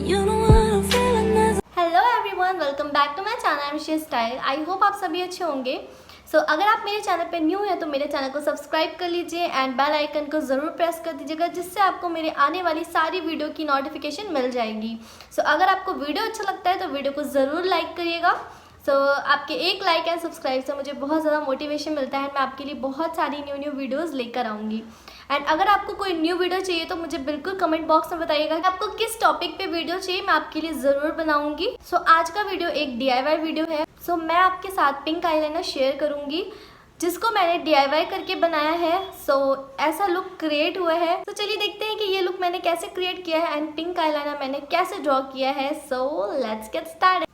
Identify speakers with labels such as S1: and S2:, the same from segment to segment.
S1: Hello everyone, welcome back to my channel एमशी style. I hope आप सभी अच्छे होंगे। अगर आप मेरे चैनल पे न्यू है तो मेरे चैनल को सब्सक्राइब कर लीजिए एंड बेल आइकन को ज़रूर प्रेस कर दीजिएगा, जिससे आपको मेरे आने वाली सारी वीडियो की नोटिफिकेशन मिल जाएगी। अगर आपको वीडियो अच्छा लगता है तो वीडियो को ज़रूर लाइक करिएगा। आपके एक लाइक एंड सब्सक्राइब से मुझे बहुत ज़्यादा मोटिवेशन मिलता है। मैं आपके लिए बहुत सारी न्यू वीडियोज़ लेकर आऊँगी। एंड अगर आपको कोई न्यू वीडियो चाहिए तो मुझे बिल्कुल कमेंट बॉक्स में बताइएगा कि आपको किस टॉपिक पे वीडियो चाहिए, मैं आपके लिए ज़रूर बनाऊंगी। आज का वीडियो एक DIY वीडियो है। मैं आपके साथ पिंक आईलाइनर शेयर करूंगी, जिसको मैंने DIY करके बनाया है। ऐसा लुक क्रिएट हुआ है। चलिए देखते हैं कि ये लुक मैंने कैसे क्रिएट किया है एंड पिंक आईलाइनर मैंने कैसे ड्रॉ किया है। Let's get started.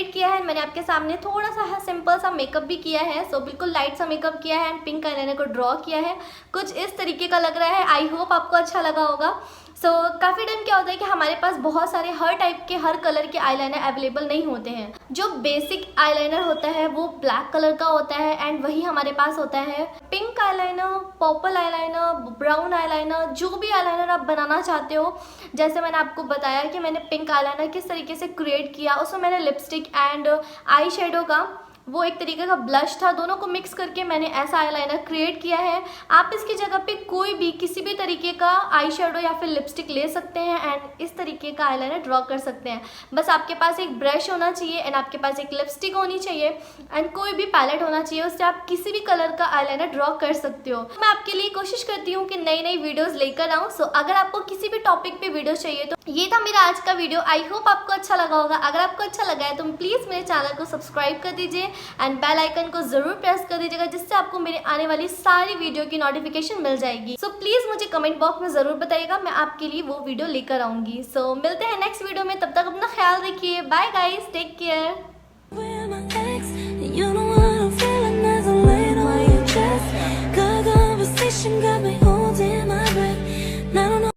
S1: क्रिएट किया है। मैंने आपके सामने थोड़ा सा सिंपल सा मेकअप भी किया है। सो बिल्कुल लाइट सा मेकअप किया है एंड पिंक आईलाइनर को ड्रॉ किया है। कुछ इस तरीके का लग रहा है। आई होप आपको अच्छा लगा होगा। सो काफ़ी टाइम क्या होता है कि हमारे पास बहुत सारे हर टाइप के हर कलर के आईलाइनर अवेलेबल नहीं होते हैं। जो बेसिक आईलाइनर होता है वो ब्लैक कलर का होता है एंड वही हमारे पास होता है pink eyeliner, purple eyeliner, brown eyeliner, जो भी आईलाइनर आप बनाना चाहते हो। जैसे मैंने आपको बताया कि मैंने पिंक आईलाइनर किस तरीके से क्रिएट किया, उसमें मैंने लिपस्टिक एंड आई शेडो का वो एक तरीके का ब्लश था, दोनों को मिक्स करके मैंने ऐसा आईलाइनर क्रिएट किया है। आप इसकी जगह पे कोई भी किसी भी तरीके का आई शेडो या फिर लिपस्टिक ले सकते हैं एंड इस तरीके का आईलाइनर ड्रॉ कर सकते हैं। बस आपके पास एक ब्रश होना चाहिए एंड आपके पास एक लिपस्टिक होनी चाहिए एंड कोई भी पैलेट होना चाहिए, उससे आप किसी भी कलर का आईलाइनर ड्रॉ कर सकते हो। मैं आपके लिए कोशिश करती हूँ कि नई नई वीडियोज़ लेकर आऊँ। सो अगर आपको किसी भी टॉपिक पर वीडियो चाहिए तो ये था मेरा आज का वीडियो। आई होप आपको अच्छा लगा होगा। अगर आपको अच्छा लगा है तो प्लीज़ मेरे चैनल को सब्सक्राइब कर दीजिए एंड बेल आइकन को जरूर प्रेस कर दीजिएगा, जिससे आपको मेरे आने वाली सारी वीडियो की नोटिफिकेशन मिल जाएगी। सो प्लीज मुझे कमेंट बॉक्स में जरूर बताइएगा, मैं आपके लिए वो वीडियो लेकर आऊंगी। सो मिलते हैं नेक्स्ट वीडियो में, तब तक अपना ख्याल रखिए। Bye guys, take care.